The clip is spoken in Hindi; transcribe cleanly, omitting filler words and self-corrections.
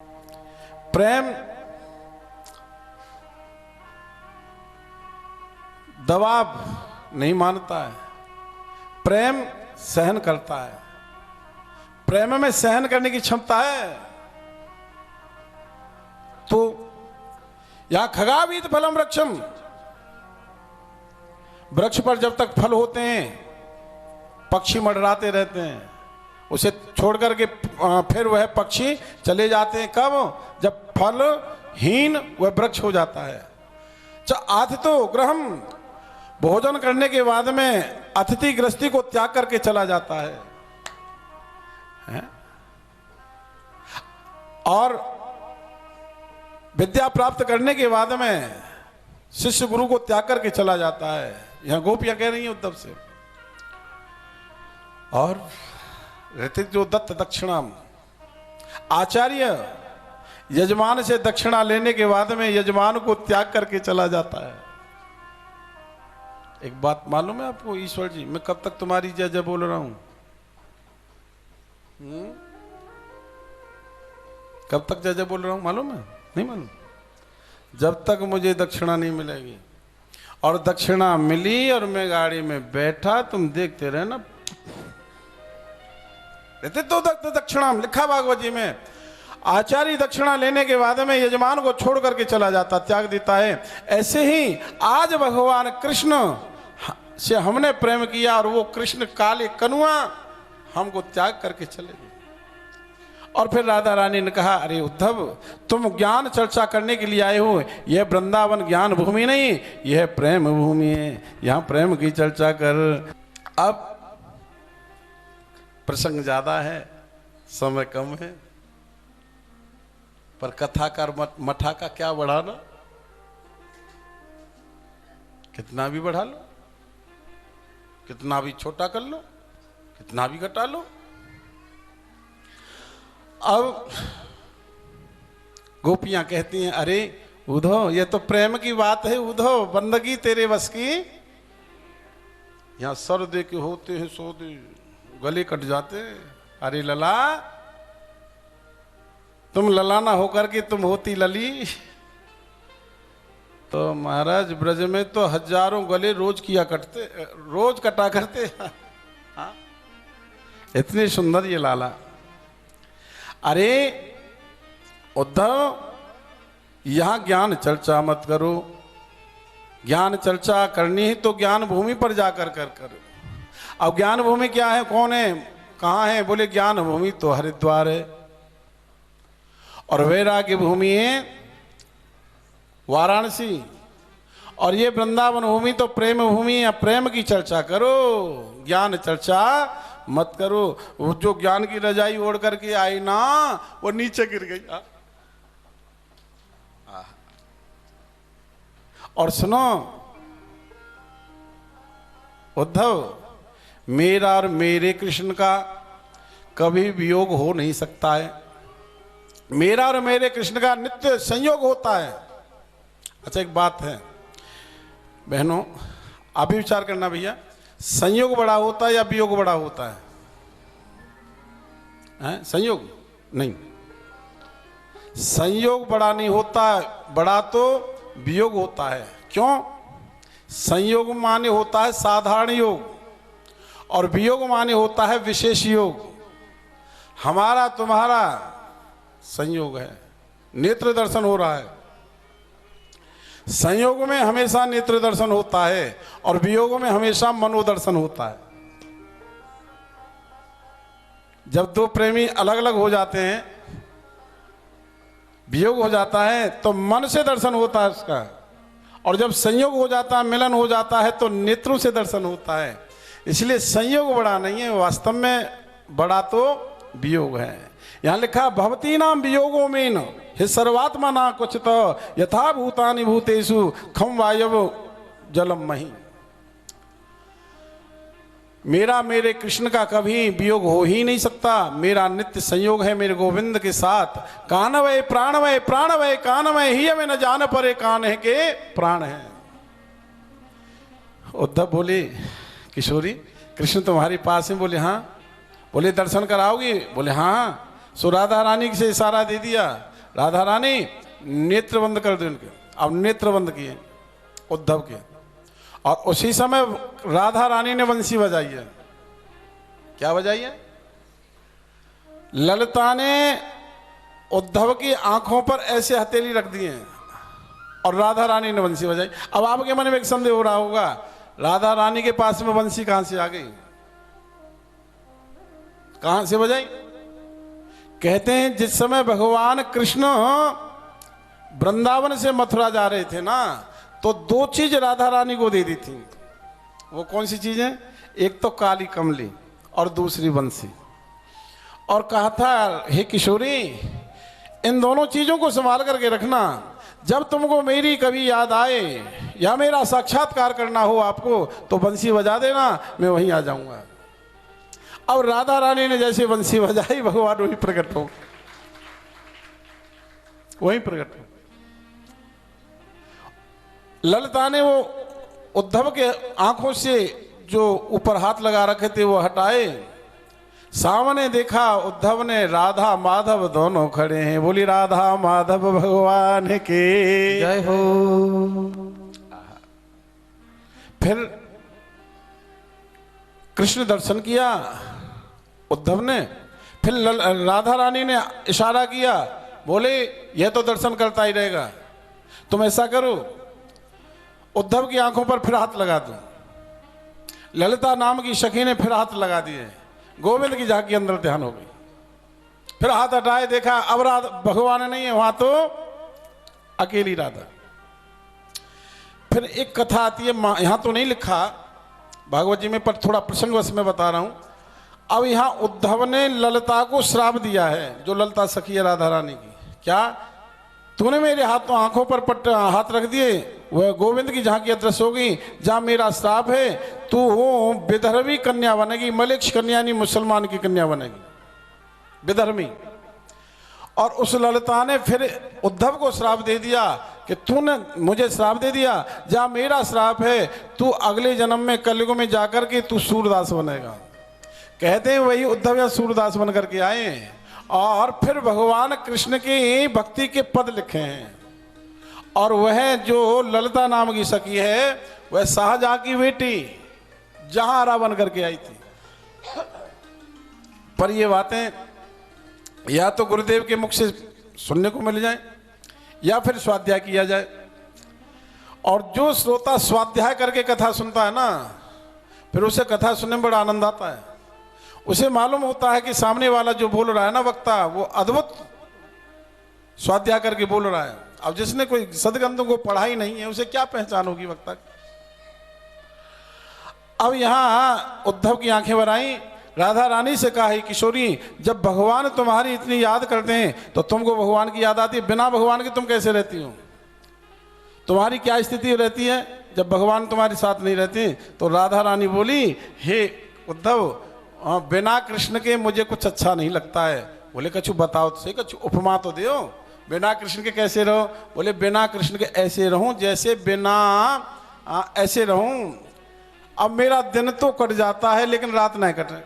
प्रेम दबाव नहीं मानता है, प्रेम सहन करता है। प्रेम में सहन करने की क्षमता है। तो या खगावीत फलम वृक्षम, वृक्ष पर जब तक फल होते हैं पक्षी मंडराते रहते हैं, उसे छोड़ करके फिर वह पक्षी चले जाते हैं। कब? जब फलहीन वह वृक्ष हो जाता है। आतिथ्यो ग्रहम, भोजन करने के बाद में अतिथि गृहस्थी को त्याग करके चला जाता है, और विद्या प्राप्त करने के बाद में शिष्य गुरु को त्याग करके चला जाता है। यहां गोपियां कह रही हैं उद्धव से। और ऋतिक जो दत्त दक्षिणा, आचार्य यजमान से दक्षिणा लेने के बाद में यजमान को त्याग करके चला जाता है। एक बात मालूम है आपको ईश्वर जी, मैं कब तक तुम्हारी जय जय बोल रहा हूं? कब तक जय जय बोल रहा हूं मालूम है? नहीं मालूम। जब तक मुझे दक्षिणा नहीं मिलेगी। और दक्षिणा मिली और मैं गाड़ी में बैठा, तुम देखते रहे ना। तो दक्षिणा लिखा भागवत जी में, आचार्य दक्षिणा लेने के बाद में यजमान को छोड़ करके चला जाता, त्याग देता है। ऐसे ही आज भगवान कृष्ण से हमने प्रेम किया और वो कृष्ण काले कनुआ हमको त्याग करके चले गए। और फिर राधा रानी ने कहा, अरे उद्धव, तुम ज्ञान चर्चा करने के लिए आए हो, यह वृंदावन ज्ञान भूमि नहीं, यह प्रेम भूमि है, यहाँ प्रेम की चर्चा कर। अब प्रसंग ज्यादा है, समय कम है, पर कथाकार मठा का क्या बढ़ाना, कितना भी बढ़ा लो, कितना भी छोटा कर लो, कितना भी घटा लो। अब गोपियां कहती हैं, अरे उद्धव, ये तो प्रेम की बात है उद्धव, बंदगी तेरे बस की। यहां सर दे के होते हैं सौदे, गले कट जाते। अरे लला, तुम लला ना होकर के तुम होती लली। तो महाराज ब्रज में तो हजारों गले रोज किया कटते, रोज कटा करते। हाँ? इतनी सुंदर ये लाला। अरे उद्धव, यहां ज्ञान चर्चा मत करो। ज्ञान चर्चा करनी है तो ज्ञान भूमि पर जाकर कर करो। अब ज्ञान भूमि क्या है, कौन है, कहां है? बोले ज्ञान भूमि तो हरिद्वार है, और वैराग्य भूमि है वाराणसी, और ये वृंदावन भूमि तो प्रेम भूमि है। प्रेम की चर्चा करो, ज्ञान चर्चा मत करो। वो जो ज्ञान की रजाई ओढ़ करके आई ना, वो नीचे गिर गई। और सुनो उद्धव, मेरा और मेरे कृष्ण का कभी वियोग हो नहीं सकता है। मेरा और मेरे कृष्ण का नित्य संयोग होता है। अच्छा एक बात है बहनों, आप भी विचार करना भैया, संयोग बड़ा होता है या वियोग बड़ा होता है? संयोग नहीं, संयोग बड़ा नहीं होता, बड़ा तो वियोग होता है। क्यों? संयोग माने होता है साधारण योग, और वियोग माने होता है विशेष योग। हमारा तुम्हारा संयोग है, नेत्र दर्शन हो रहा है। संयोग में हमेशा नेत्र दर्शन होता है, और वियोग में हमेशा मनोदर्शन होता है। जब दो प्रेमी अलग अलग हो जाते हैं, वियोग हो जाता है, तो मन से दर्शन होता है उसका, और जब संयोग हो जाता है, मिलन हो जाता है, तो नेत्रों से दर्शन होता है। इसलिए संयोग बड़ा नहीं है, वास्तव में बड़ा तो वियोग है। यहां लिखा, भवती नाम वियोगो में न हे सर्वात्मा ना कुछ तो यथा भूतानि भूतेषु खम वायव जलम मही। मेरा मेरे कृष्ण का कभी वियोग हो ही नहीं सकता। मेरा नित्य संयोग है मेरे गोविंद के साथ। कानवय प्राणवय प्राणवय कानवय ही में न जान परे कान है के प्राण है। उद्धव बोले, किशोरी कृष्ण तुम्हारे पास है? बोले हाँ। बोले दर्शन कराओगी? बोले हाँ। सो राधा रानी से इशारा दे दिया, राधा रानी नेत्र बंद कर दो इनके। अब नेत्र बंद किए उद्धव के, और उसी समय राधा रानी ने बंसी बजाई है। क्या बजाई है? ललिता ने उद्धव की आंखों पर ऐसे हथेली रख दिए और राधा रानी ने बंसी बजाई। अब आपके मन में एक संदेह हो रहा होगा, राधा रानी के पास में बंसी कहां से आ गई, कहां से बजाई? कहते हैं जिस समय भगवान कृष्ण वृंदावन से मथुरा जा रहे थे ना, तो दो चीज राधा रानी को दे दी थी। वो कौन सी चीज है? एक तो काली कमली और दूसरी बंसी, और कहा था हे किशोरी इन दोनों चीजों को संभाल करके रखना, जब तुमको मेरी कभी याद आए या मेरा साक्षात्कार करना हो आपको तो बंसी बजा देना, मैं वहीं आ जाऊंगा। अब राधा रानी ने जैसे बंसी बजाई, भगवान वहीं प्रकट हो, वहीं प्रकट हो। ललिता ने वो उद्धव के आंखों से जो ऊपर हाथ लगा रखे थे वो हटाए, सामने देखा उद्धव ने राधा माधव दोनों खड़े हैं। बोली राधा माधव भगवान के जय हो। फिर कृष्ण दर्शन किया उद्धव ने, फिर राधा रानी ने इशारा किया, बोले यह तो दर्शन करता ही रहेगा, तुम ऐसा करो उद्धव की आंखों पर फिर हाथ लगा दो। ललिता नाम की सखी ने फिर हाथ लगा दिए, गोविंद की झांकी अंदर ध्यान हो गई। फिर हाथ हटाए, देखा अब राधा भगवान नहीं है वहां, तो अकेली राधा। फिर एक कथा आती है, यहां तो नहीं लिखा भागवत जी में, पर थोड़ा प्रसंगवश में बता रहा हूं। अब यहां उद्धव ने ललिता को श्राप दिया है, जो ललिता सखी है राधा रानी की। क्या? तूने मेरे आंखों पर हाथ रख दिए, वह गोविंद की झांकी अदृश्य होगी, जहां मेरा श्राप है तू विदर्भी कन्या बनेगी, मलेक्ष कन्या नहीं मुसलमान की कन्या बनेगी, विदर्भी। और उस ललिता ने फिर उद्धव को श्राप दे दिया कि तूने मुझे श्राप दे दिया, जहां मेरा श्राप है तू अगले जन्म में कलयुग में जाकर के तू सूरदास बनेगा। कहते हैं वही उद्धव या सूरदास बन करके आए, और फिर भगवान कृष्ण की भक्ति के पद लिखे हैं। और वह जो ललिता नाम की सखी है वह शाहजहां की बेटी जहांरा बन करके आई थी। पर ये बातें या तो गुरुदेव के मुख से सुनने को मिल जाए या फिर स्वाध्याय किया जाए। और जो श्रोता स्वाध्याय करके कथा सुनता है ना, फिर उसे कथा सुनने में बड़ा आनंद आता है। उसे मालूम होता है कि सामने वाला जो बोल रहा है ना वक्ता, वो अद्भुत स्वाध्याय करके बोल रहा है। अब जिसने कोई सदग्रंथों को पढ़ा ही नहीं है उसे क्या पहचान होगी वक्ता की। अब यहां उद्धव की आंखें भर आई, राधा रानी से कहा ही किशोरी जब भगवान तुम्हारी इतनी याद करते हैं तो तुमको भगवान की याद आती है, बिना भगवान के तुम कैसे रहती हो? तुम्हारी क्या स्थिति रहती है जब भगवान तुम्हारे साथ नहीं रहते? तो राधा रानी बोली हे उद्धव, बिना कृष्ण के मुझे कुछ अच्छा नहीं लगता है। बोले कछु बताओ तो सही, कछु उपमा तो दो, बिना कृष्ण के कैसे रहो? बोले बिना कृष्ण के ऐसे रहूं जैसे बिना ऐसे रहूं। अब मेरा दिन तो कट जाता है लेकिन रात नहीं कट रही।